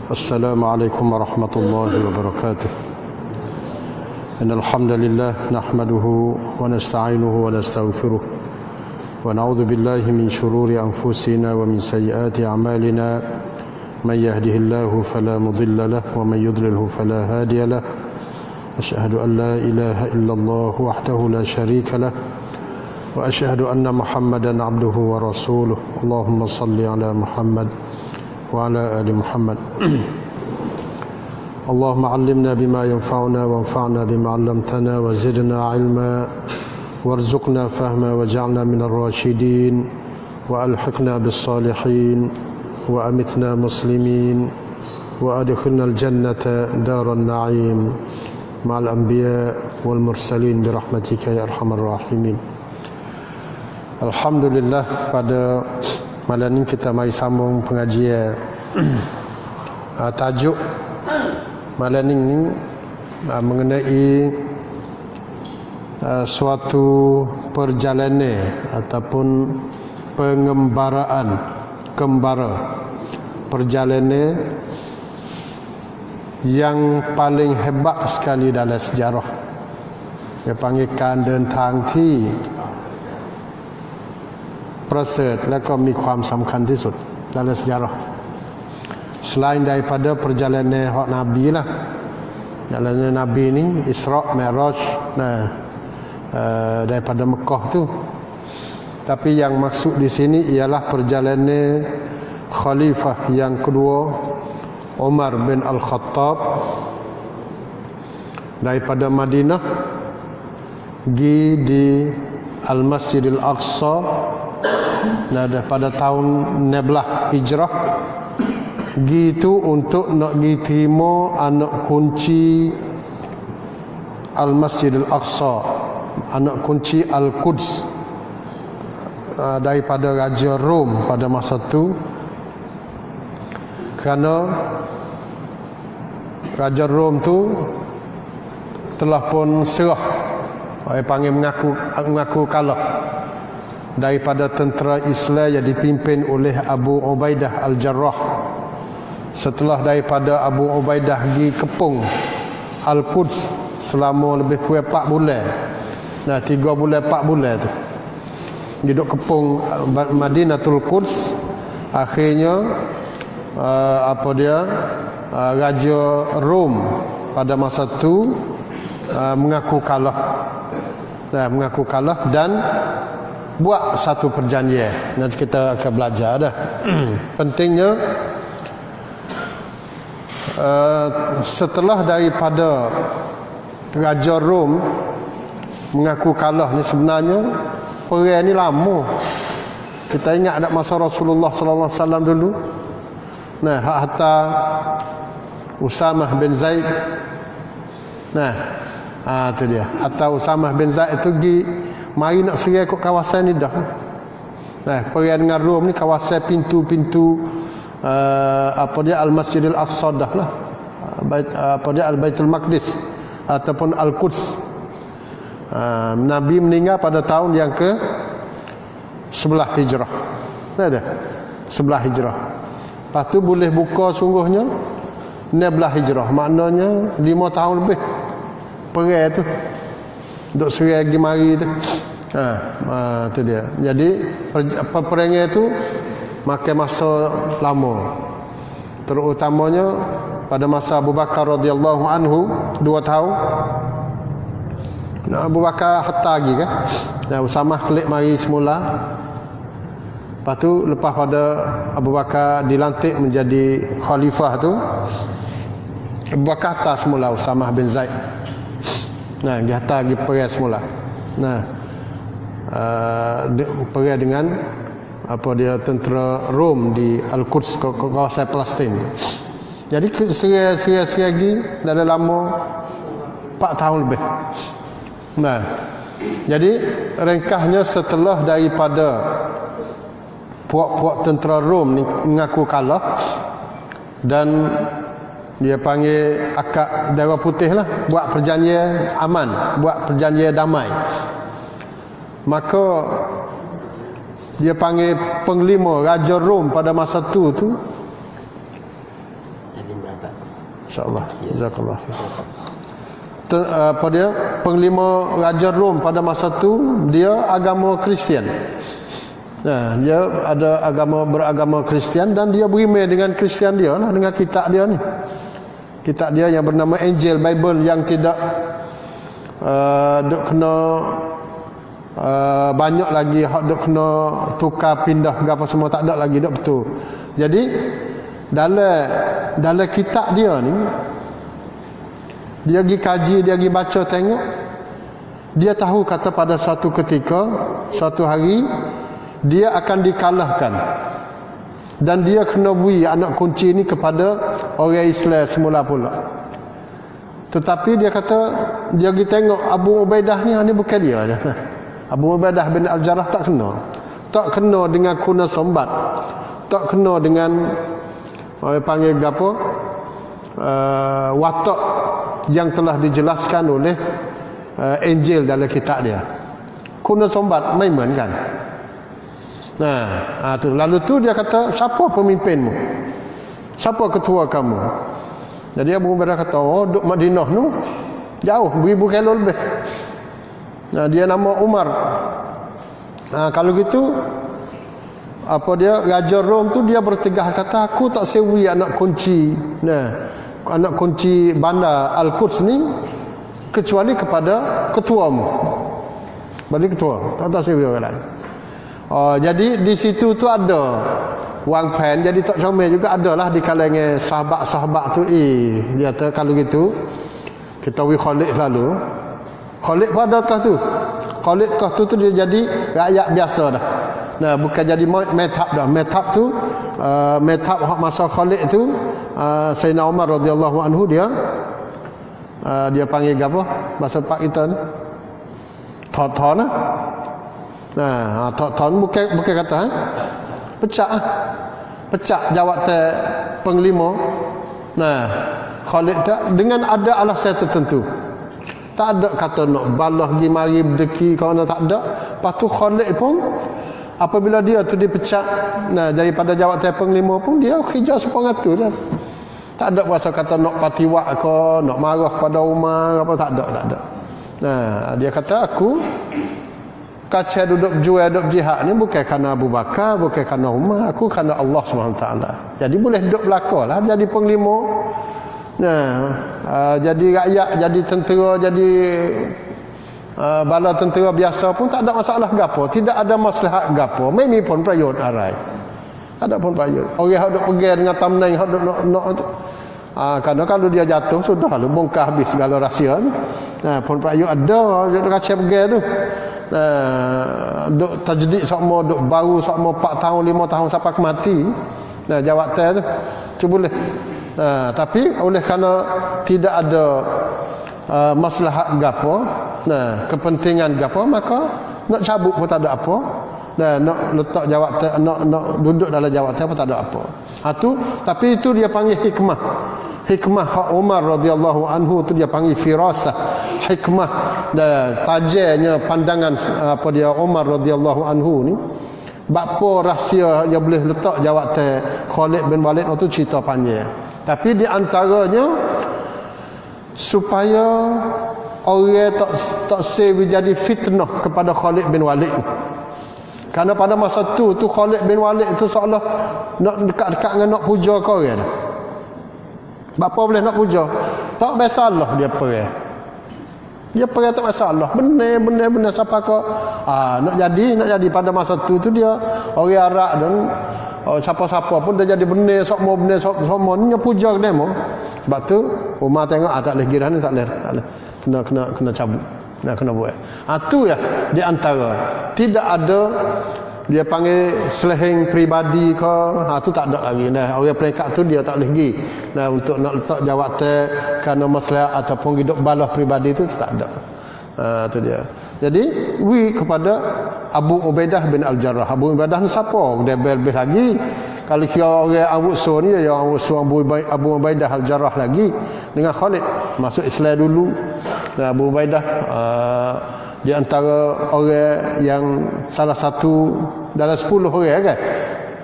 السلام عليكم ورحمة الله وبركاته. إن الحمد لله نحمده ونستعينه ونستغفره ونعوذ بالله من شرور أنفسنا ومن سيئات أعمالنا. من يهده الله فلا مضل له ومن يضلله فلا هادي له. أشهد أن لا إله إلا الله وحده لا شريك له وأشهد أن محمدا عبده ورسوله. اللهم صل على محمد وعلى آل محمد. اللهم علمنا بما ينفعنا وانفعنا بما علمتنا وزدنا علما وارزقنا فهما واجعلنا من الراشدين وألحقنا بالصالحين وأمتنا مسلمين وأدخلنا الجنة دار النعيم مع الأنبياء والمرسلين برحمتك يا أرحم الراحمين. Alhamdulillah, pada malam ini kita mari sambung pengajian tajuk malam ini mengenai suatu perjalanan ataupun kembara perjalanan yang paling hebat sekali dalam sejarah. Dia panggilการเดินทางที่ประเสริฐและก็มีความสำคัญที่สุดdalam sejarah. Selain daripada perjalanan hak Nabi lah, perjalanan Nabi ni Isra' Mi'raj daripada Mekah tu. Tapi yang maksud di sini ialah perjalanan khalifah yang kedua Umar bin Al-Khattab daripada Madinah pergi di Al-Masjidil Aqsa pada tahun 16 Hijrah. Gitu untuk nak pergi terima anak kunci Al-Masjidil Aqsa, anak kunci Al-Quds daripada Raja Rom pada masa itu. Kerana Raja Rom tu telah pun serah, orang panggil mengaku kalah daripada tentera Islam yang dipimpin oleh Abu Ubaidah Al-Jarrah. Setelah daripada Abu Ubaidah pergi kepung Al-Quds selama lebih kurang 4 bulan. 3 bulan 4 bulan tu duduk kepung Madinatul Quds. Akhirnya Raja Rom pada masa tu mengaku kalah dan buat satu perjanjian. Nanti kita akan belajar dah. Pentingnya setelah daripada Raja Rom mengaku kalah ni, sebenarnya perang ni lama. Kita ingat ada masa Rasulullah sallallahu alaihi wasallam dulu. Hatta Usamah bin Zaid. Itu dia. Hatta Usamah bin Zaid itu pergi mari nak serang kat kawasan ni dah. Perang dengan Rom ni kawasan pintu-pintu Al-Masjidil Aqsa dah lah. Al-Baitul Maqdis ataupun Al-Quds. Nabi meninggal pada tahun yang ke 11 Hijrah. 11 Hijrah. Lepas tu boleh buka sungguhnya 16 Hijrah. Maknanya 5 tahun lebih perang tu. Duk serang pergi mari tu. Tu dia. Jadi peperangan tu makan masa lama. Terutamanya pada masa Abu Bakar radhiyallahu anhu 2 tahun. Abu Bakar hatta lagi kan. Usamah klik mari semula. Lepas tu lepas pada Abu Bakar dilantik menjadi khalifah tu, Abu Bakar hatta semula Usamah bin Zaid. Dia hatta lagi perang semula. Perang dengan tentera Rom di Al-Quds, kawasan Palestin. Jadi serang lagi dah lama 4 tahun lebih. Jadi ringkasnya setelah daripada puak-puak tentera Rom ni mengaku kalah dan dia panggil akad Darah Putih lah, buat perjanjian aman, buat perjanjian damai. Maka dia panggil penglima Raja Rom pada masa tu InsyaAllah. Jazakallah khair. Apa dia? Penglima Raja Rom pada masa tu dia agama Kristian. Nah, dia ada beragama Kristian dan dia berimej dengan Kristian dia lah, dengan kitab dia ni. Kitab dia yang bernama Angel Bible yang tidak duk kena banyak lagi hak duk kena tukar pindah ke apa semua, tak ada lagi duk betul. Jadi dalam kitab dia ni dia pergi kaji, dia pergi baca tengok, dia tahu kata pada suatu ketika, suatu hari dia akan dikalahkan dan dia kena beri anak kunci ni kepada orang Islam semula pula. Tetapi dia kata dia pergi tengok Abu Ubaidah ni bukan dia. Abu Ubaidah bin Al-Jarrah tak kena dengan kuna sombat, tak kena dengan orang panggil apa, watak yang telah dijelaskan oleh Injil dalam kitab dia. Kuna sombat maiman kan. Tu lalu tu dia kata, siapa pemimpinmu? Siapa ketua kamu? Jadi Abu Ubaidah kata, duk Madinah tu jauh 1000 kilo lebih. Dia nama Umar. Kalau gitu apa dia, Raja Rom tu dia bertegah kata, aku tak sewi anak kunci. Anak kunci bandar Al-Quds ni kecuali kepada ketuamu. Bagi ketua, tak sewi orang lain. Jadi di situ tu ada wang pen, jadi tak comel juga adalah di kalangan sahabat-sahabat tu. Dia kata kalau gitu kita wi Khalid lalu. Khalid pun ada tukah tu. Khalid tukah tu dia jadi rakyat biasa dah. Bukan jadi methab dah. Methab tu methab masa Khalid tu Sayyidina Umar radhiyallahu anhu dia panggil apa? Bahasa Pak kita ni. Thon lah. Thon bukan kata pecah pecah jawatan penglima. Khalid tak dengan ada alasan tertentu. Tak ada kata nak balah pergi mari berdeki kerana tak ada. Lepas tu Khalid pun apabila dia tu dipecat daripada jawatan penglima pun dia kerja sepengatur je. Tak ada berasa kata nak patiwak ke, nak marah kepada Umar apa, tak ada. Dia kata aku kacau duduk jual duduk jihad ni bukan kerana Abu Bakar, bukan kerana Umar, aku kerana Allah SWT. Jadi boleh duduk belakanglah jadi penglima. Jadi rakyat, jadi tentera, jadi bala tentera biasa pun tak ada masalah gapo, tidak ada maslahat gapo, memi pun prayut arai. Ada pun prayut. Orang hak duk pergi dengan tamnai hak duk nak tu. Kerana kalau dia jatuh sudah lu bongkar habis segala rahsia tu. Pun prayut ada duk kacau pergi tu. Duk tajdid sokmo, duk baru sokmo 4 tahun 5 tahun sampai ke mati. Jawatan tu cuba boleh. Tapi oleh kerana tidak ada maslahat gapo, kepentingan gapo, maka nak cabut pun tak ada apa. Nak letak jawatan, nak duduk dalam jawatan pun tak ada apa. Tapi itu dia panggil hikmah. Hikmah hak Umar radhiyallahu anhu tu dia panggil firasah. Hikmah tajamnya pandangan apa dia Umar radhiyallahu anhu ni. Bapa rahsia yang boleh letak jawatan Khalid bin Walid itu cerita panjang. Tapi di antaranya supaya orang tak sewi jadi fitnah kepada Khalid bin Walid. Kerana pada masa tu Khalid bin Walid tu seolah nak dekat-dekat dengan nak puja kau orang. Bapa boleh nak puja? Tak masalah dia perang. Dia perang tak masalah. Benar siapa kau nak jadi pada masa tu dia orang Arab dan siapa-siapa pun dah jadi benar semua ni puja ke demo. Sebab tu Umar tengok tak boleh girah ni, tak boleh kena cabut. Kena buat. Tu ya di antara tidak ada dia panggil seleheng peribadi ke, tu tak ada lagi. Orang peringkat tu dia tak boleh pergi. Untuk nak letak jawatan kerana masalah ataupun hidup balah peribadi tu tak ada. Tu dia. Jadi kepada Abu Ubaidah bin Al-Jarrah. Abu Ubaidah ni siapa? Dia lebih lagi. Kalau kira orang Awuso ni yang Awuso Abu Ubaidah Al-Jarrah lagi dengan Khalid masuk Islam dulu. Abu Ubaidah di antara orang yang salah satu dalam 10 orang kan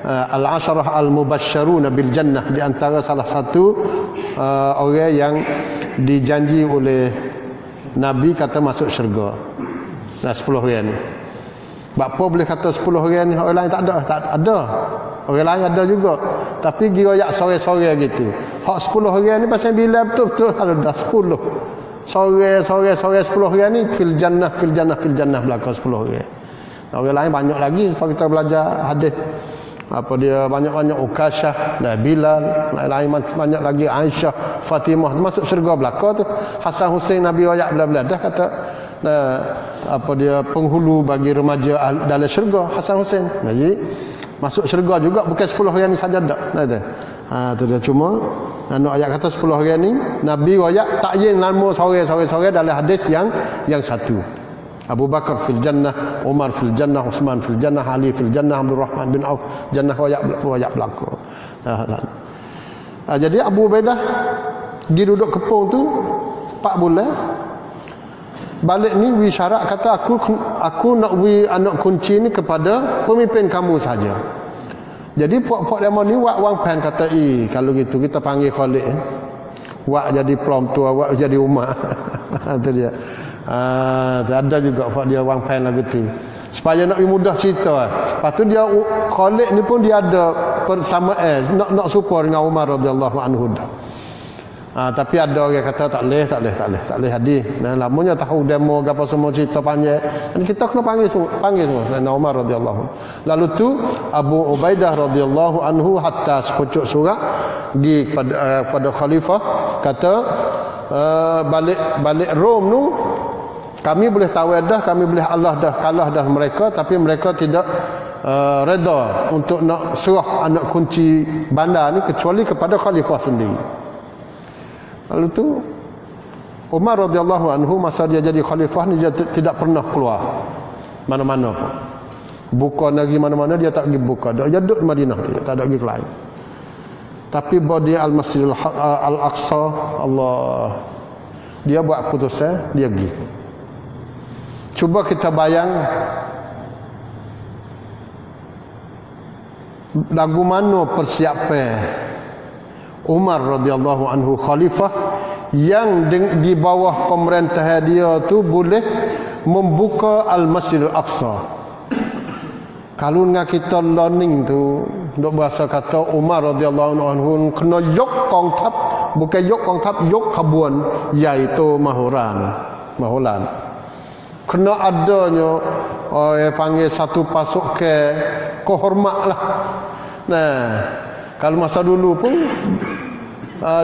al-asharah al-mubasysyaruna bil jannah, di antara salah satu orang yang dijanji oleh Nabi kata masuk syurga. Nah, 10 orang ni. Apa boleh kata 10 orang ni orang lain tak ada? Tak ada. Orang lain ada juga. Tapi giroyak sore-sore gitu. Hak 10 orang ni pasal bila betul-betul ada dah 10. Sore 10 orang ni fil jannah belaka 10 orang. Orang lain banyak lagi sebab kita belajar hadis. Apa dia banyak-banyak Ukasyah, Bilal, lain banyak lagi Aisyah, Fatimah masuk syurga belaka tu. Hasan Hussein Nabi royak bla-bla dah kata apa dia penghulu bagi remaja dalam syurga Hasan Hussein. Jadi masuk syurga juga bukan 10 orang ni saja dak. Tu dia cuma ayat kata 10 orang ni Nabi royak takyin nama sore dalam hadis yang satu. Abu Bakar fil jannah, Umar fil jannah, Uthman fil jannah, Ali fil jannah, Abdul Rahman bin Auf jannah royak belaka. Jadi Abu Ubaidah pergi duduk kepung tu 4 bulan. Balik ni wi syarat kata aku nak wi anak kunci ni kepada pemimpin kamu saja. Jadi puak-puak demo ni wang pen kata kalau gitu kita panggil Khalid wak jadi plom tu, wak jadi Umar. Itu dia. Ada juga pak dia wang pen lagu tu supaya nak mudah cerita. Lepas tu dia Khalid ni pun dia ada persamaan nak support dengan Umar radhiyallahu anhu dah. Tapi ada orang kata tak boleh hadis. Dan lamanya tahu demo apa semua cerita panjang. Dan kita kena panggil semua Sayyidina Umar radhiyallahu anhu. Lalu tu Abu Ubaidah radhiyallahu anhu hatta sepucuk surat di pada khalifah kata balik Rom tu kami boleh tawadah, kami boleh Allah dah kalah dah mereka, tapi mereka tidak reda untuk nak serah anak kunci bandar ni kecuali kepada khalifah sendiri. Lalu tu Umar radhiyallahu anhu masa dia jadi khalifah ni dia tidak pernah keluar mana-mana pun. Buka negeri mana-mana dia tak pergi buka. Dia duduk di Madinah tu, tak ada pergi ke lain. Tapi bodi Al-Masjidil Al-Aqsa, Allah, dia buat keputusan dia pergi. Cuba kita bayang lagu mana persiapan Umar radhiyallahu anhu khalifah yang di bawah pemerintahan dia tu boleh membuka Al-Masjidil Aqsa. Kalau dengan kita learning tu duk bahasa kata Umar radhiyallahu anhu kena yok kongtap, bukan yok kongtap, yok khabuan, iaitu mahulan. Kena adanya panggil satu pasukan kehormatlah. Nah, kalau masa dulu pun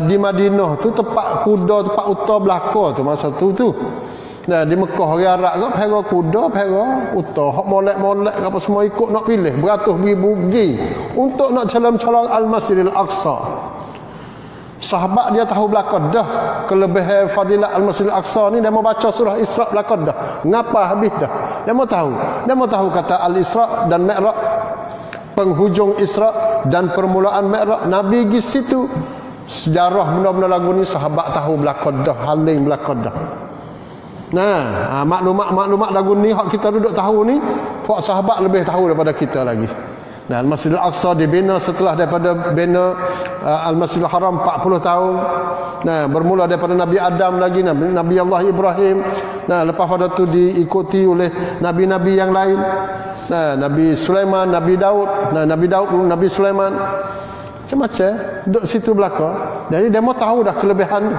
di Madinah tu tempat kuda, tempat unta belaka tu masa tu. Nah, di Mekah orang Arab ke pera kuda, pera unta, hak molek-molek apa semua ikut nak pilih beratus ribu pergi untuk nak calon-calon Al-Masjidil Aqsa. Sahabat dia tahu belaka dah kelebihan fadilat Al-Masjidil Aqsa ni, dia mau baca surah Isra belaka dah. Ngapa habis dah? Dia mau tahu kata Al-Isra dan Mi'raj, penghujung Isra dan permulaan Mi'raj, Nabi pergi situ. Sejarah benda-benda lagu ni sahabat tahu belaka dah, haling belaka dah. Nah, maklumat lagu ni hak kita duduk tahu ni, hak sahabat lebih tahu daripada kita lagi. Nah, Al-Masjidil Aqsa dibina setelah daripada bina Al-Masjidil Haram 40 tahun. Nah, bermula daripada Nabi Adam lagi, Nabi Allah Ibrahim. Nah, lepas pada tu diikuti oleh nabi-nabi yang lain. Nah, Nabi Sulaiman, Nabi Daud. Nah, Nabi Daud, Nabi Sulaiman. Macam-macam duduk situ belaka. Jadi dia mau tahu dah kelebihan.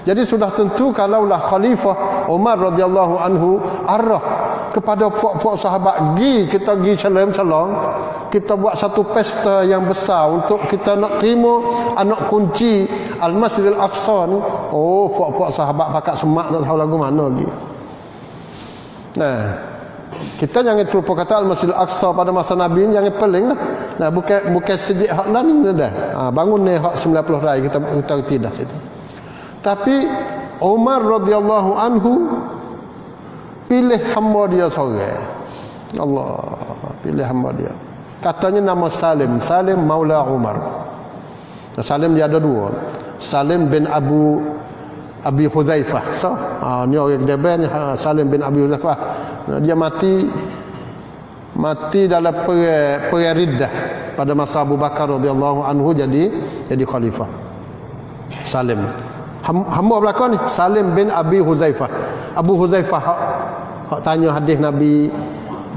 Jadi sudah tentu kalaulah khalifah Umar radhiyallahu anhu arah kepada puak-puak sahabat, kita pergi calon-calon, kita buat satu pesta yang besar untuk kita nak terima anak kunci Al-Masjidil Aqsa ni. Oh, puak-puak sahabat pakat semak tak tahu lagu mana lagi. Nah, kita jangan terlupa kata Al-Masjidil Aqsa pada masa Nabi ni jangan peling lah. Nah, bukan sejak hak lah ni dah. Bangun ni hak 90 rai kita tidak situ. Tapi Umar radhiyallahu anhu pilih hamba dia seorang. Allah, pilih hamba dia. Katanya nama Salim Maula Umar. Salim dia ada dua. Salim bin Abi Hudzaifah. So, ni orang Deban, Salim bin Abi Hudzaifah. Dia mati dalam perang Riddah pada masa Abu Bakar radhiyallahu anhu jadi khalifah. Salim. Hamba belakang ni Salim bin Abi Huzaifah. Abu Huzaifah hak tanya hadis Nabi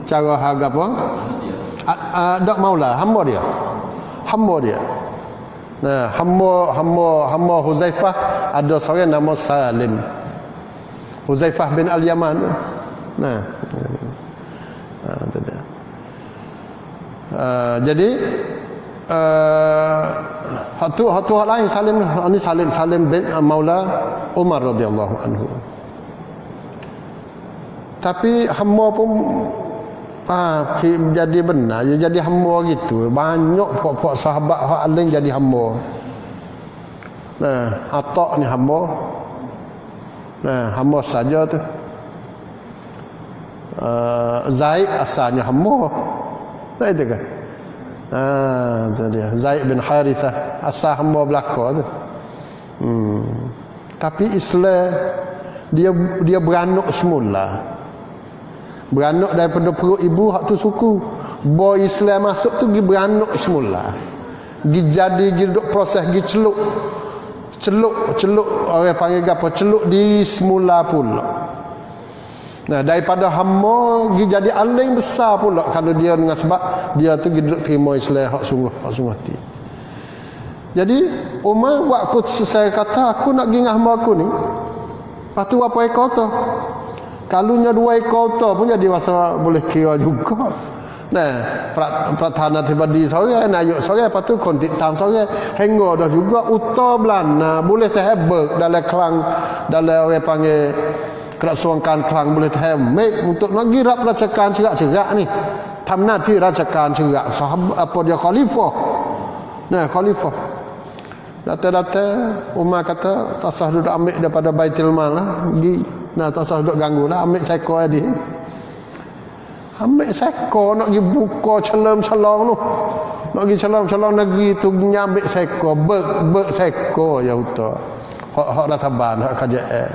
cara harga apa? Dak maula, hamba dia. Nah, hamba Huzaifah ada seorang nama Salim. Huzaifah bin Al-Yaman. Nah, itu dia. Jadi hak lain Salim bin Maula Umar radhiyallahu anhu. Tapi hamba pun jadi benar, jadi hamba gitu. Banyak pokok sahabat hak lain jadi hamba. Nah, Atta ni hamba. Nah, hamba saja tu. Zaid asalnya hamba. Tak itu kan? Itu dia. Zaid bin Harithah asal hamba belaka tu. Tapi Islam dia beranak semula. Beranak daripada perut ibu hak tu suku. Boy Islam masuk tu pergi beranak semula. Gi duk proses gi celuk orang panggil apa? Celuk di semula pula. Nah, daripada hamba gi jadi alim besar pula kalau dia dengan sebab dia tu duduk terima Islam hak sungguh hati. Jadi Umar buat aku saya kata aku nak pergi dengan hamba aku ni. Lepas tu apa ekor tu? Kalunya 2 ekor tu pun jadi masa boleh kira juga. Nah, Pratana Tibadi sore, Nayuk sore, lepas tu Kontik Tam sore, hingga dah juga Uttar Belanda boleh terhebak dalam kelang, dalam orang panggil kerasuangkan kelang boleh terhebak untuk nak girap racakan cerak-cerak ni. Tamnati racakan cerak sahabat apa dia khalifah. Nah, khalifah. Data-data Umar kata tak sah duduk ambil daripada Baitul Mal lah. Nah, tak sah duduk ganggu lah, ambil sekor dia. Ambil sekor nak pergi buka celam-celang tu. Nak pergi celam-celang negeri tu nyambil sekor, ber sekor ya utah. Hak dah taban, hak KJL.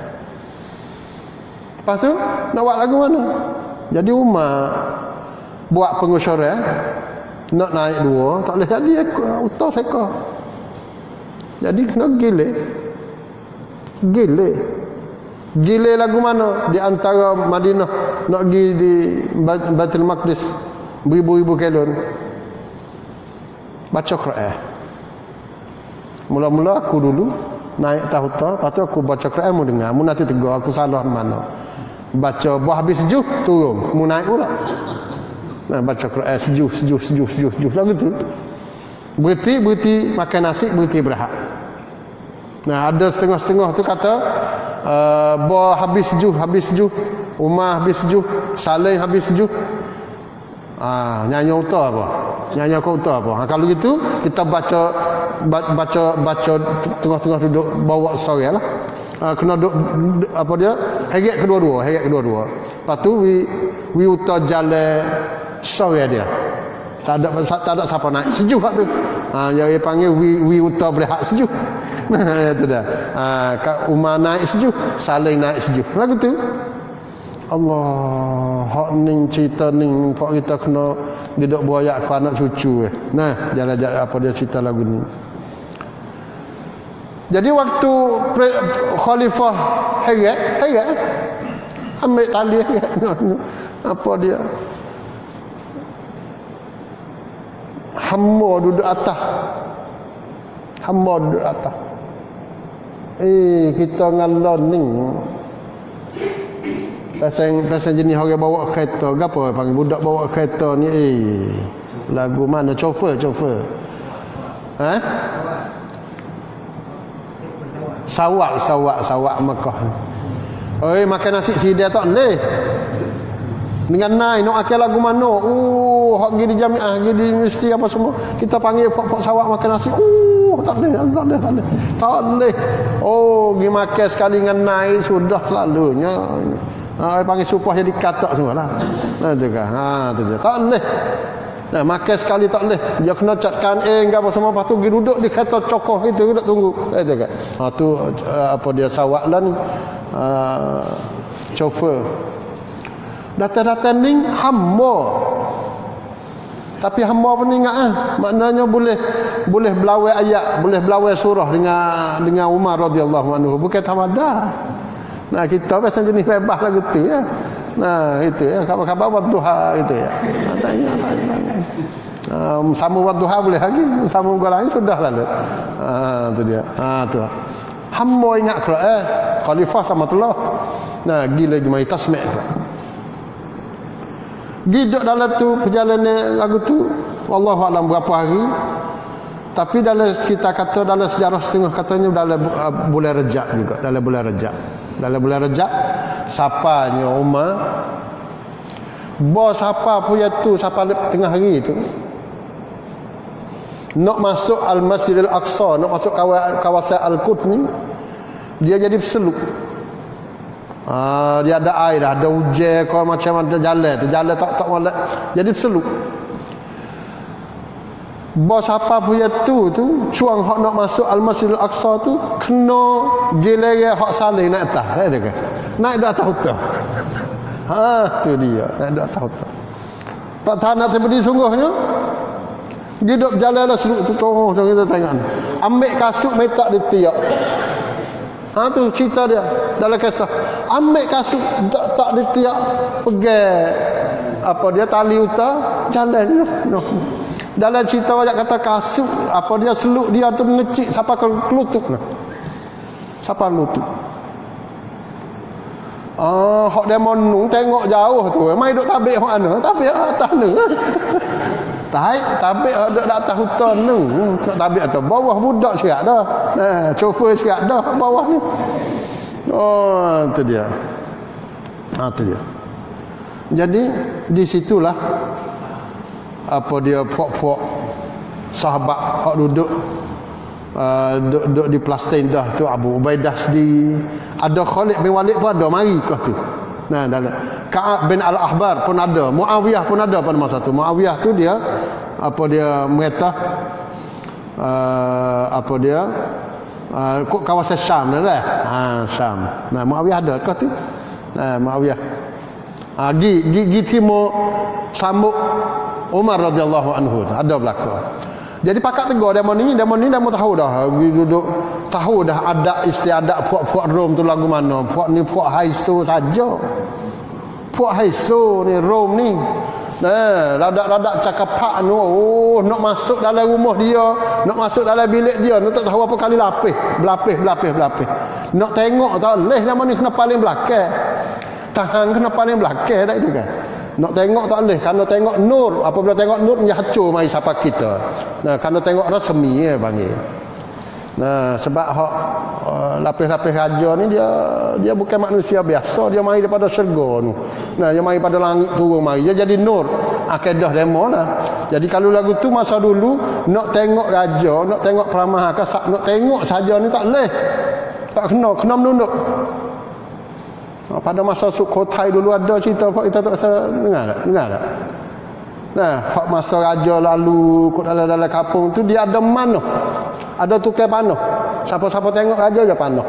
Lepas tu nak buat lagu mana? Jadi Umar buat pengusyarah nak naik 2, tak boleh jadi utah sekor. Jadi kena gile lagu mana di antara Madinah nak pergi di Baitul Maqdis beribu-ribu kilon baca Quran. Mula-mula aku dulu naik tahuta, lepas tu aku baca Quran mu dengar, mu nanti tegur aku salah mana. Baca buah habis sejuk turun, mu naik pula. Nah, baca Quran sejuk lagu tu. Berhenti makan nasi, berhenti berhak. Nah, ada setengah-setengah tu kata habis sejuk, Umar habis sejuk, Saleh habis sejuk. Nyanyi utah apa? Nyanyi kau utah apa? Kalau gitu kita baca tengah-tengah duduk bawa sore lah. Kena duduk apa dia? Heret kedua-dua. Lepas tu we utah jalan sore dia. Tak ada siapa naik sejuk tu. Yang dia panggil we utah berehat sejuk. Nah, itu dah. Umar naik sejuk, Saleh naik sejuk. Lagu tu. Allah, hak ning cerita ning pak kita kena duduk buaya ke anak cucu. Nah, jalan-jalan apa dia cerita lagu ni. Jadi waktu khalifah heret ambil tali apa dia? Hamba duduk atas. Kita ngalon ni. Pasal jenis orang bawa kereta, gapo panggil budak bawa kereta ni lagu mana chofer. Sawak Mekah. Makan nasi sidia tak leh. Dengan naik nak akal lagu mana? Hak pergi di jamiah, pergi di universiti apa semua. Kita panggil pok sawak makan nasi. Tak boleh. Pergi makan sekali dengan naik sudah selalunya. Panggil supah jadi katak semualah. Nah, tu kan. Tu je. Tak boleh. Nah, makan sekali tak boleh. Dia kena catkan apa semua, lepas tu pergi duduk di kereta cokoh itu duduk tunggu. Tu kan. Tu apa dia sawak lah ni. Chauffeur. Data-data ni hamba Tapi hamba pun ingat maknanya boleh berlawai ayat, boleh berlawai surah dengan Umar radhiyallahu anhu, bukan tamadah. Nah, kita biasa jenis bebas lagu tu ya. Nah, itu ya, khabar-khabar wadduha gitu ya. Tak ingat. Sama wadduha boleh lagi, sama gua lain sudah lalu. Tu dia. Tu. Hamba ingat Quran, khalifah rahmatullah. Nah, gila jemaah tasmi'. Gidok dalam tu perjalanan lagu tu wallahu alam berapa hari, tapi dalam kita kata dalam sejarah setengah katanya dalam bulan Rejab juga, dalam bulan Rejab sapanya Umar bos apa pun tu siapa tengah hari tu nak masuk Al-Masjidil Aqsa, nak masuk kawasan Al-Quds ni, dia jadi peseluk. Dia ada air dah, ada hujan, kau macam ada jalan tak molek, jadi berseluk. Bos apa punya tu cuang hak nak masuk Al-Masjidil Aqsa tu kena gilere hak salih naik atas, kan tu kan. Naik dak atas hutan. Tu dia, naik dak atas hutan. Tak tahan nak berdiri sungguhnya. Dia duk berjalan lah seluk tu tengok kita tengok. Ambil kasut metak dia tiap. Tu cerita dia dalam kisah. Ambil kasut tak ditiak, pegang apa dia tali utar jalan no. Dalam cerita banyak kata kasut apa dia seluk dia tu mengecik sampai ke lutut nah. Sampai lutut. Hak dia monung tengok jauh tu. Mai duk tabik hak mana? Tabik atas ni. Tabik duk atas hutan ni. Tabik atas bawah budak serak dah. Chauffeur serak dah bawah ni. Tu dia. Tu dia. Jadi di situlah apa dia puak-puak sahabat hak duduk di Palestin dah tu, Abu Ubaidah sendiri, ada Khalid bin Walid pun ada mari ke tu. Nah, dalam Ka'ab bin Al-Ahbar pun ada, Muawiyah pun ada pada masa tu. Muawiyah tu dia apa dia merintah apa dia kawasan Syam dah. Syam. Nah, Muawiyah ada ke tu. Nah, Muawiyah gi timur sambut Umar radhiyallahu anhu ada belaka. Jadi pakat tegur demo ni dah tahu dah. Duduk tahu dah adat istiadat puak-puak Rom tu lagu mana. Puak ni puak haiso saja. Puak haiso ni Rom ni. Nah, radak-radak cakapak ni nak masuk dalam rumah dia, nak masuk dalam bilik dia, nak tak tahu apa kali berlapis. Nak tengok tak leh nama ni kena paling belakang. Tahan kena paling belakang tak itu kan. Nak tengok tak boleh, kerana tengok nur, apabila tengok nur dia hancur mai siapa kita. Nah, kerana tengok rasmi panggil. Nah, sebab hak lapis-lapis raja ni dia bukan manusia biasa, dia mai daripada syurga tu. Nah, dia mai pada langit turun mai. Dia jadi nur. Akidah demo lah. Jadi kalau lagu tu masa dulu nak tengok raja, nak tengok peramah nak tengok saja ni tak boleh. Tak kena menunduk. Pada masa Sukhothai dulu ada cerita pak kita tak rasa dengar tak? Nah, pak masa raja lalu kot dalam kampung tu dia ada manoh. Ada tukar panah. Siapa-siapa tengok raja je panah.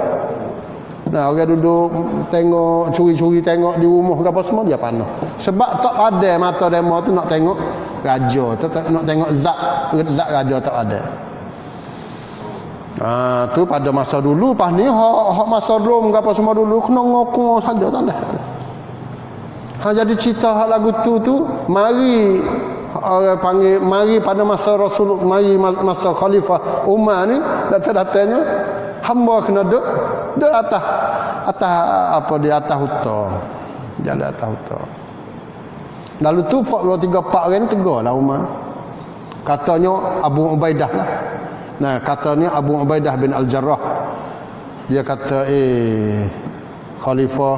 Nah, orang duduk tengok curi-curi tengok di rumah ke apa semua dia panah. Sebab tak ada mata demo tu nak tengok raja, nak tengok zat raja tak ada. Tu pada masa dulu pas ni hak masa Rom ke apa semua dulu kena ngokong saja tak leh. Jadi cerita hak lagu tu mari orang panggil mari pada masa Rasulullah, mari masa Khalifah Umar ni datang-datangnya hamba kena duduk atas apa di atas hutan. Jalan atas hutan. Lalu tu 3-4 orang ni tegurlah Umar. Katanya Abu Ubaidah lah. Nah, katanya Abu Ubaidah bin Al-Jarrah. Dia kata, Khalifah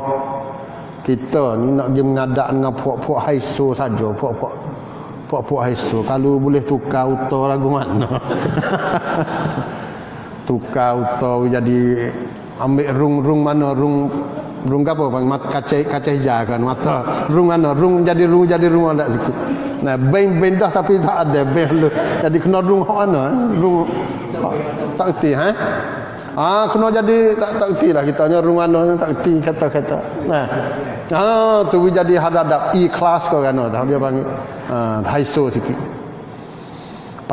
kita ni nak pergi mengadak dengan puak-puak haiso saja, puak-puak haiso. Kalau boleh tukar utah lagu mana? Tukar utah jadi ambil rung mana rung apa bang mata kaca hijau kan mata rung mana rung jadi rung ada sikit. Nah, ben dah tapi tak ada ben lu. Jadi kena rung hak mana? Rung tak erti kena jadi tak erti lah kitanya rung mana tak erti kata-kata. Nah. Tu jadi hadap ikhlas kau kan tahu dia panggil haiso sikit.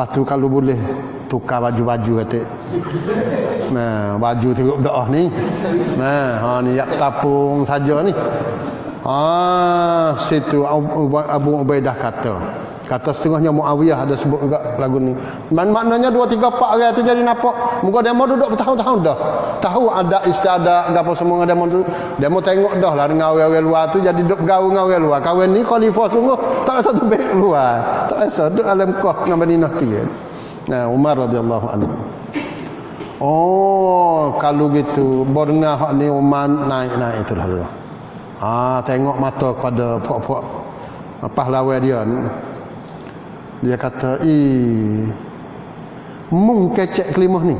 Lepas tu kalau boleh tukar baju-baju kata. Nah, baju teruk doa ni. Nah, ni yak tapung saja ni. Situ Abu Ubaidah kata setengahnya Muawiyah ada sebut juga lagu ni. Maknanya 2 3 4 orang tu jadi nampak muka demo duduk bertahun-tahun dah. Tahu ada istiadat gapo semua demo tu. Demo tengok dah lah dengan orang-orang luar tu jadi duduk bergaul dengan orang luar. Kawan ni khalifah sungguh tak rasa tu baik luar. Tak rasa duduk dalam Mekah dengan Madinah tu kan. Nah, Umar radhiyallahu anhu. Oh, kalau gitu borengah hak ni Umar naik itulah dulu. Tengok mata pada puak-puak pahlawan dia ni. Dia kata, mung kecek kelimah ni.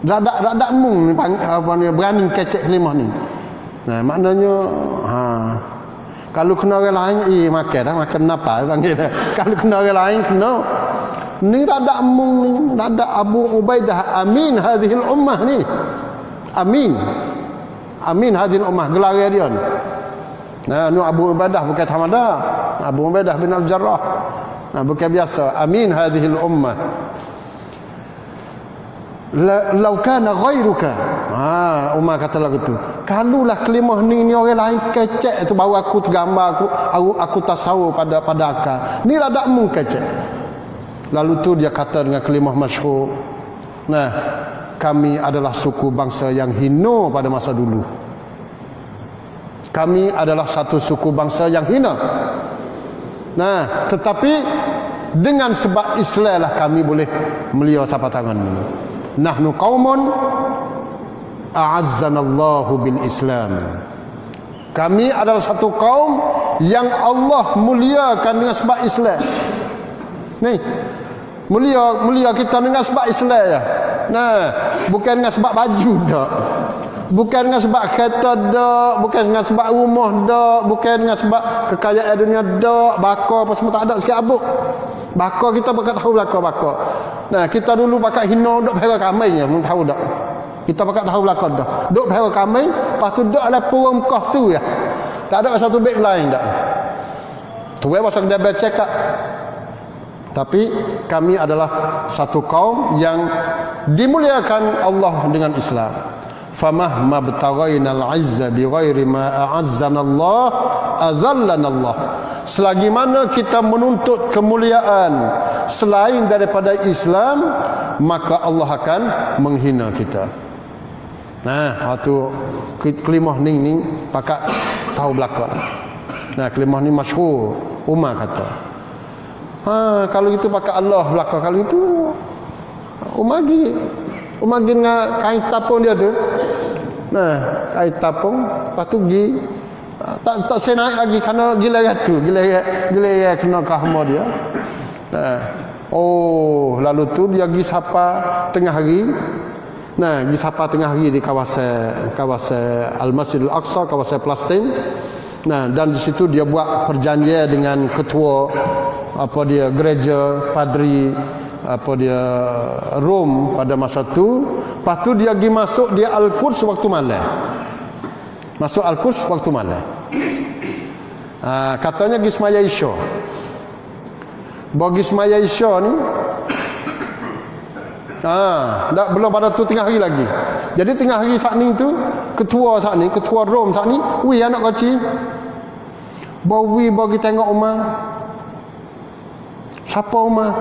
Radak mung ni apa ni berani kecek kelimah ni. Nah, maknanya kalau kena orang lain makan apa panggil. Kalau kena orang lain kena ni radak mung ni, radak Abu Ubaidah amin hadhil ummah ni. Amin hadhil ummah gelar dia ni. Nah, nu Abu Ubaidah bukan Hamada. Abu Ubaidah bin Al-Jarrah. Bukan biasa. Amin hadhil ummah. Lau kana ghairuka. Umar kata lagu tu. Kalulah kelimah ni orang lain kecek tu baru aku tergambar aku tasawur pada akal. Ni radak mung kecek. Lalu tu dia kata dengan kelimah masyhur. Nah, kami adalah suku bangsa yang hina pada masa dulu. Kami adalah satu suku bangsa yang hina. Nah, tetapi dengan sebab Islam lah kami boleh melia siapa tangan ni. Nahnu qaumun a'azzanallahu bil Islam. Kami adalah satu kaum yang Allah muliakan dengan sebab Islam. Ni, mulia kita dengan sebab Islam ya. Nah, bukan dengan sebab baju dak. Bukan dengan sebab kereta dak, bukan dengan sebab rumah dak, bukan dengan sebab kekayaan dunia dak, bakar apa semua tak ada sikit abuk. Bakar kita pakai tahu belakang bakar. Nah, kita dulu pakai hino duk perah kamai je, mun tahu dak. Kita pakai tahu belakang dah. Duk perah kamai, lepas tu dak dalam purung Mekah tu ya. Tak ada satu beg lain dak. Tu pasal dia becek. Tapi kami adalah satu kaum yang dimuliakan Allah dengan Islam. Famahma btaghaina al-'izza bighairi ma a'azzana Allah adhallana Allah. Selagi mana kita menuntut kemuliaan selain daripada Islam, maka Allah akan menghina kita. Nah, waktu kelimah ning pakat tahu belakang. Nah, kelimah ni masyhur. Umar kata, kalau gitu pakai Allah belakang. Kalau itu Umar pergi dengan kain tapung dia tu. Nah, kain tapung, lepas tu pergi. Tak saya naik lagi kerana gila tu. Gila kena kahma dia. Nah, lalu tu dia pergi sapa tengah hari. Nah, pergi sapa tengah hari di kawasan Al-Masjid Al-Aqsa, kawasan Palestin. Nah, dan di situ dia buat perjanjian dengan ketua gereja padri Rom pada masa tu. Lepas tu dia pergi masuk dia Al-Quds waktu malam. Masuk Al-Quds waktu malam. Katanya pergi semaya Isya. Bagi semaya Isya ni belum pada tu tengah hari lagi. Jadi tengah hari saat ni tu ketua Rom saat ni anak kecil bagi tengok Umar. Siapa Umar?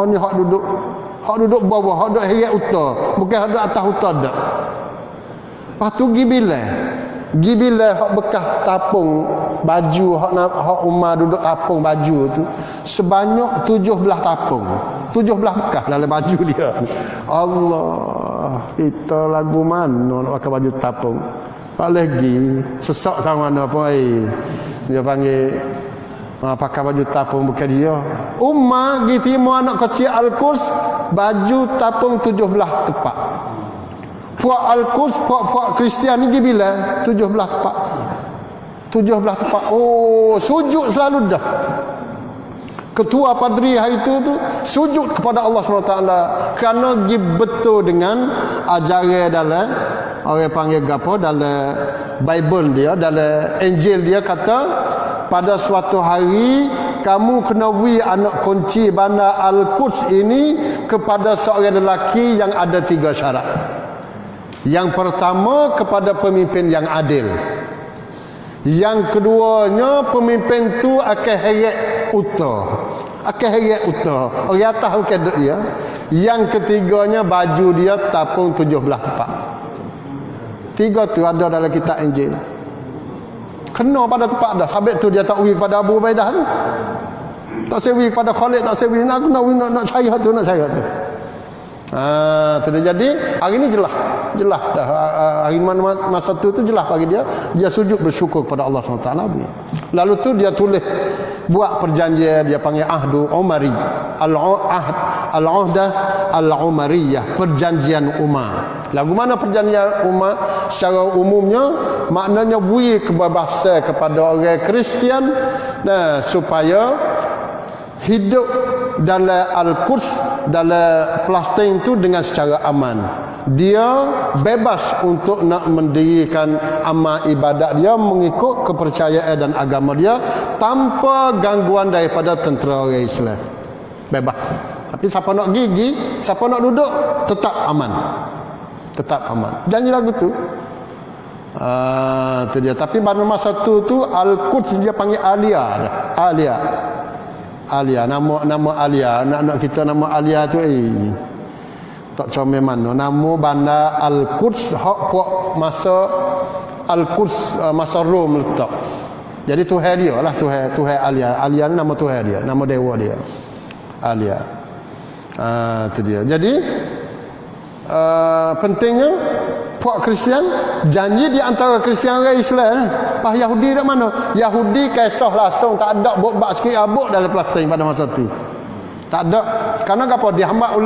Ni hak duduk bawah, hak duduk heret utara, bukan hak duduk atas utara dak. Lepas tu gibilah hak bekas tapung baju hak Umar duduk tapung baju tu sebanyak 17 tapung. 17 bekas dalam baju dia. Allah, kita lagu mana nak pakai baju tapung? Tak lagi sesak sama mana apa dia panggil pakai baju tapung bukan dia. Umar gitu mau anak kecil Al-Quds baju tapung 17 tepat. Puak Al-Quds, puak Kristian ni bila 17 tepat. 17 tepat. Sujud selalu dah. Ketua padri hari itu tu sujud kepada Allah SWT kerana betul dengan ajaran dalam orang panggil gapo dalam Bible dia, dalam Injil dia kata pada suatu hari kamu kena beri anak kunci bandar Al-Quds ini kepada seorang lelaki yang ada 3 syarat. Yang pertama, kepada pemimpin yang adil. Yang keduanya, pemimpin tu akan heret utah. Akan heret utah. Orang atas bukan duduk dia. Yang ketiganya, baju dia tapung 17 tepat. 3 tu ada dalam kitab Injil. Kena pada tempat dah. Sabit tu dia tak beri pada Abu Ubaidah tu. Tak sewi pada Khalid, tak sewi. Nak syariat tu, nak syariat tu. Jadi hari ni jelas dah. Hari mana masa tu jelas bagi dia sujud bersyukur kepada Allah SWT. Lalu tu dia tulis, buat perjanjian, dia panggil ahdu umari, al-ahdah al-umariyah, perjanjian Umar. Lagu mana perjanjian Umar? Secara umumnya maknanya beri kebebasan kepada orang Kristian supaya hidup dalam Al-Quds, dalam Palestin itu dengan secara aman. Dia bebas untuk nak mendirikan amal ibadat dia mengikut kepercayaan dan agama dia tanpa gangguan daripada tentera orang Islam. Bebas. Tapi siapa nak gigi, siapa nak duduk, tetap aman. Tetap aman. Janji lagu tu. Itu dia. Tapi pada masa tu Al-Quds dia panggil Alia dah. Alia, nama Alia, anak-anak kita nama Alia tu tak comel mana. Nama bandar Al-Quds hak puak masa Al-Quds masa Rom letak. Jadi Tuhan dia lah, Tuhan Alia. Alia ni nama Tuhan dia, nama dewa dia. Alia. Itu dia. Jadi pentingnya puak Kristian janji di antara Kristian dan Islam. Pas Yahudi dak mana? Yahudi kisah langsung tak ada bak sikit abuk dalam Palestin pada masa tu. Tak ada. Karena apa? Dihambat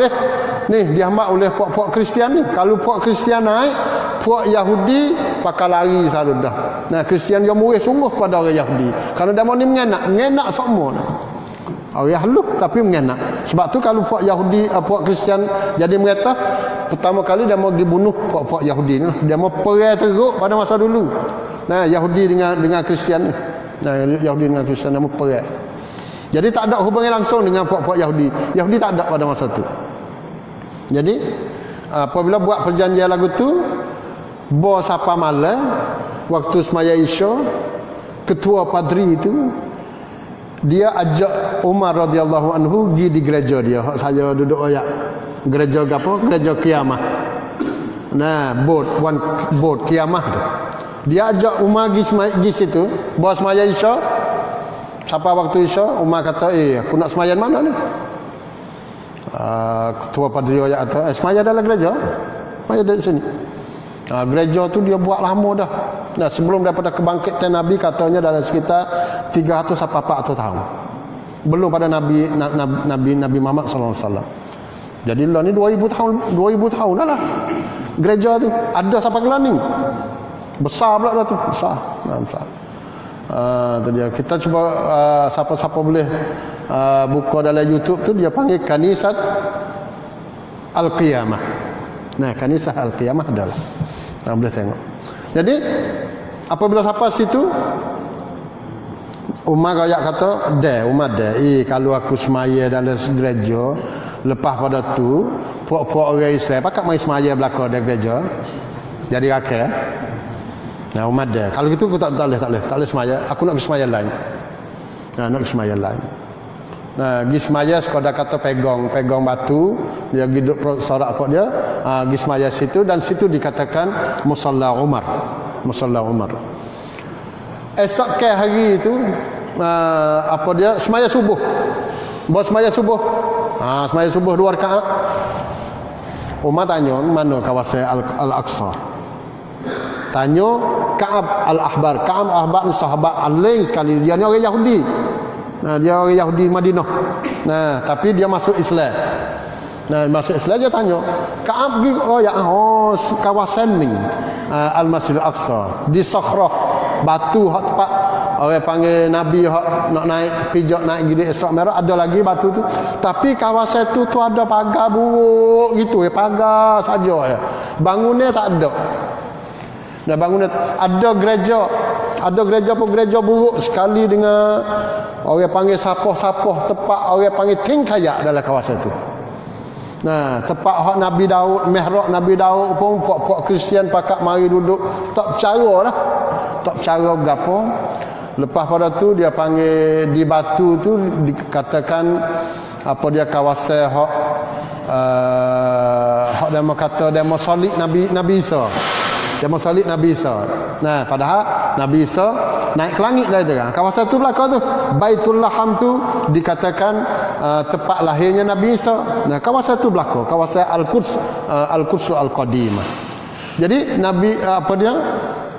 oleh puak-puak Kristian ni. Kalau puak Kristian naik, puak Yahudi pakai lari selalu dah. Nah, Kristian dia murih sungguh pada orang Yahudi. Karena dia mau ni mengenak semua. Orang halus tapi mengenak. Sebab tu kalau puak Yahudi, puak Kristian jadi mereka pertama kali dia mau pergi bunuh puak-puak Yahudi ni. Dia mau perang teruk pada masa dulu. Nah, Yahudi dengan Kristian ni. Nah, Yahudi dengan Kristian dia mau perang. Jadi tak ada hubungan langsung dengan puak-puak Yahudi. Yahudi tak ada pada masa tu. Jadi apabila buat perjanjian lagu tu, bos apa malam waktu semaya Isya, ketua padri itu dia ajak Umar radhiyallahu anhu pergi di gereja dia. Hak saya duduk ayat. Gereja apa? Gereja Kiamah. Nah, boat Kiamah tu. Dia ajak Umar pergi situ. Bos semaya Isya. Siapa waktu Isya, Umar kata, aku nak semayan mana ni? Ketua padri ayat kata, semaya dalam gereja. Semaya dari sini. Gereja tu dia buat lama dah. Nah, sebelum daripada kebangkitan Nabi katanya dalam sekitar 300 sampai 400 tahun. Belum pada Nabi Muhammad SAW. Jadi lah ni 2000 tahun dah lah. Gereja tu ada sampai gelani. Besar pula dah tu, besar. Tu dia. Kita cuba siapa-siapa boleh buka dalam YouTube tu dia panggil Kanisat Al-Qiyamah. Nah, Kanisah Al-Qiyamah adalah. Boleh tengok. Jadi apabila sampai situ Umar kayak kata, kalau aku semaya dalam gereja, lepas pada tu puak-puak orang Islam pakat mai semaya belakang dalam gereja. Jadi rakyat. Nah, Umar kalau gitu aku tak boleh semaya. Aku nak pergi semaya lain. Nak pergi semaya lain. Nah, pergi semaya sekadar kata pegang batu, dia duduk sorak apa dia, pergi semaya situ dan situ dikatakan Musalla Umar. Esok ke hari itu semaya subuh. Bos semaya subuh. Semaya subuh 2 rakaat. Umar tanya, mana kawasan Al-Aqsa? Tanya Ka'ab Al-Ahbar. Ka'ab Al-Ahbar ni sahabat alim sekali. Dia ni orang Yahudi. Nah, dia orang Yahudi Madinah. Nah, tapi dia masuk Islam. Nah, masuk Islam dia tanya, Ka'ab pergi kawasan ni Al-Masjid Al-Aqsa di Sakhrah, batu hak tempat orang panggil Nabi hak nak naik pijak naik gidi Isra Mi'raj, ada lagi batu tu. Tapi kawasan tu ada pagar buruk gitu, pagar saja ya. Bangunnya tak ada. Nah, bangunan ada gereja Ada gereja pun gereja buruk sekali dengan orang panggil sapoh-sapoh tepat orang panggil tingkayak dalam kawasan tu. Nah, tepat hak Nabi Daud, mihrab Nabi Daud pun puak-puak Kristian pakat mari duduk tak percaya lah. Tak percaya gapo. Lepas pada tu dia panggil di batu tu dikatakan apa dia kawasan hak demo kata demo solid Nabi Isa. Demo solid Nabi Isa. Nah, padahal Nabi Isa naik ke langit dah itu kan. Kawasan tu belakang tu Baitul Laham tu dikatakan tempat lahirnya Nabi Isa. Nah, kawasan tu belakang, kawasan Al-Quds, Al-Quds Al-Qadimah. Jadi Nabi apa dia?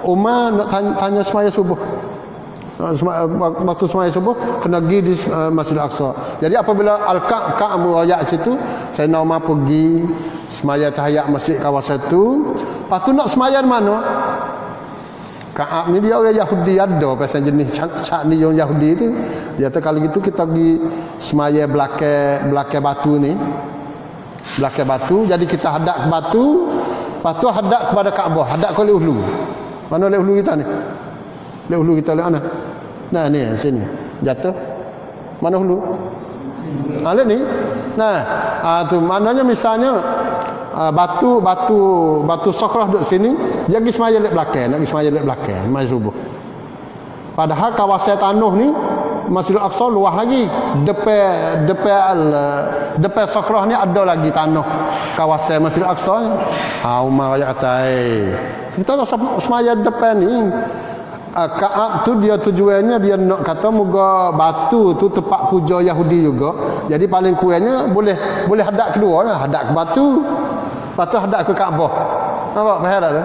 Umar nak tanya semaya subuh. Waktu semaya subuh kena pergi di Masjidil Aqsa. Jadi apabila Al-Ka'bah merayak situ, Sayyidina Umar pergi semaya tahiyat masjid kawasan tu. Lepas tu nak semaya di mana? Ka'ab ni dia orang Yahudi, ada pasal jenis ni yang Yahudi tu. Dia kata kalau gitu kita pergi semaya belakang batu ni. Belakang batu, jadi kita hadap ke batu, lepas tu hadap kepada Kaabah, hadap ke oleh ulu. Mana oleh ulu kita ni? Oleh ulu kita oleh mana? Nah ni sini. Jatuh. Mana ulu? Lihat ni. Nah, tu maknanya misalnya batu Sokrah duduk sini, dia pergi semaya lek belakang, nak pergi semaya lek belakang, mai subuh. Padahal kawasan tanah ni Masjidil Aqsa luas lagi. Depan Sokrah ni ada lagi tanah kawasan Masjidil Aqsa. Umar ayat kata, kita tak semaya depan ni. Ka'ab tu dia tujuannya dia nak kata moga batu tu tempat puja Yahudi juga. Jadi paling kurangnya boleh hadap kedua lah, hadap ke batu. Lepas tu hadap ke Kaabah. Nampak faham tak tu?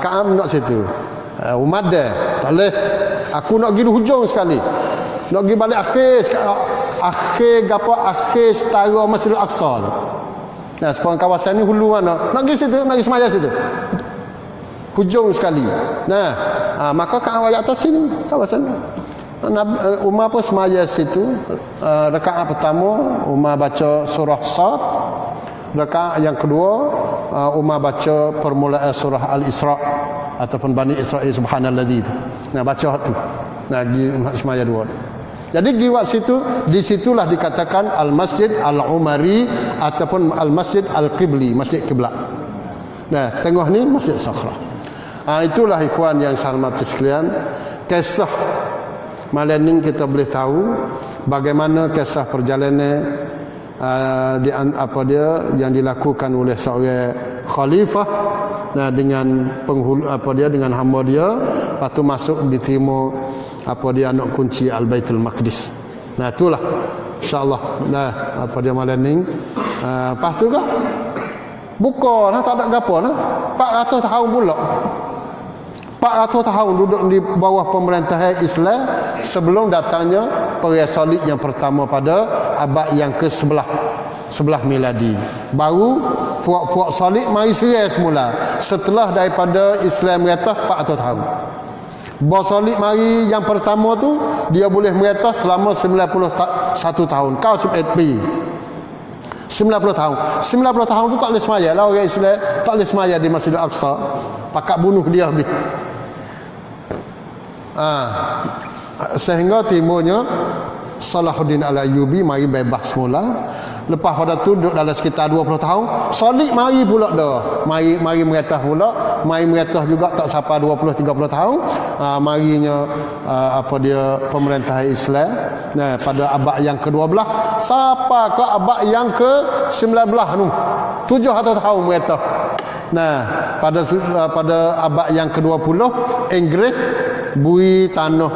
Ka'ab nak situ. Umar dah tak boleh. Aku nak pergi di hujung sekali. Nak pergi balik akhir setara Masjidil Aqsa tu. Nah, sepanjang kawasan ni hulu mana? Nak pergi situ, nak pergi semaya situ. Hujung sekali. Nah, maka Ka'bah atas sini kawasan. Umar pun semaya situ. Rakaat pertama Umar baca surah Sad. Rakaat yang kedua Umar baca permulaan surah Al-Isra ataupun Bani Israil subhanalladzi. Nah, baca tu. Nah, semaya dua. Jadi giwat situ, di situlah dikatakan Al-Masjid Al-Umari ataupun Al-Masjid Al-Qibli, Masjid Kiblat. Nah, tengah ni Masjid Sakhrah. Itulah ikhwan yang saya hormati sekalian, kisah malam ni kita boleh tahu bagaimana kisah perjalanan yang dilakukan oleh seorang khalifah dengan penghulu dengan hamba dia, lepas tu masuk diterima anak kunci Al-Baitul Maqdis. Nah, itulah insyaallah malam ni. Lepas tu kan buka lah, tak ada gapo lah. 400 tahun pula. 400 tahun duduk di bawah pemerintahan Islam sebelum datangnya perang salib yang pertama pada abad yang ke-11 miladi. Baru puak-puak salib mari serai semula setelah daripada Islam merata 400 tahun. Bawa salib mari yang pertama tu dia boleh merata selama 91 tahun. Kau 90 tahun. 90 tahun tu tak boleh semaya lah orang Islam, tak boleh semaya di Masjidil Aqsa. Pakat bunuh dia habis. Sehingga timbulnya Salahuddin Al-Ayyubi mari bebas semula. Lepas pada tu duduk dalam sekitar 20 tahun, Salib mari pula dah. Mari meretah pula, mari meretah juga tak sampai 20 30 tahun. Marinya pemerintahan Islam. Nah, pada abad yang ke-12 sampai ke abad yang ke-19 tu. 700 tahun meretah. Nah, pada abad yang ke-20 Inggris bui tanah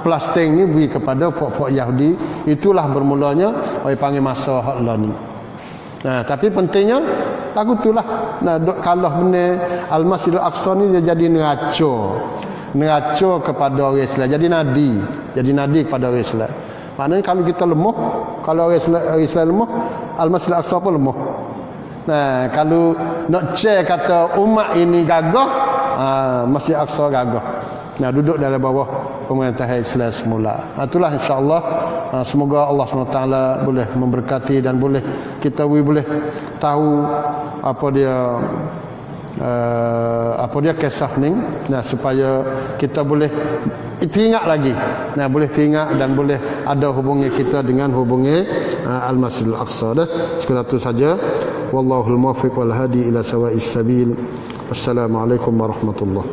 Palestin ni bui kepada puak-puak Yahudi. Itulah bermulanya orang panggil masa hak ni. Nah, tapi pentingnya lagu itulah. Nah, dok kalah benar Al-Masjidil Aqsa ni dia jadi neraca kepada orang Islam, jadi nadi kepada orang Islam. Maknanya kalau kita lemah, kalau orang Islam lemah, Al-Masjidil Aqsa pun lemah. Nah, kalau nak share kata umat ini gagah, Masjid Aqsa gagah. Nah, duduk dalam bawah pemerintahan Islam semula. Itulah insya-Allah, semoga Allah SWT boleh memberkati dan boleh kita boleh tahu apa dia kisah ni, nah supaya kita boleh teringat lagi, nah boleh teringat dan boleh ada hubungi kita dengan hubungi Al-Masjidil Aqsa dah. Sekadar itu saja. Wallahul muwaffiq wal hadi ila sawa'is sabil. Wassalamualaikum warahmatullahi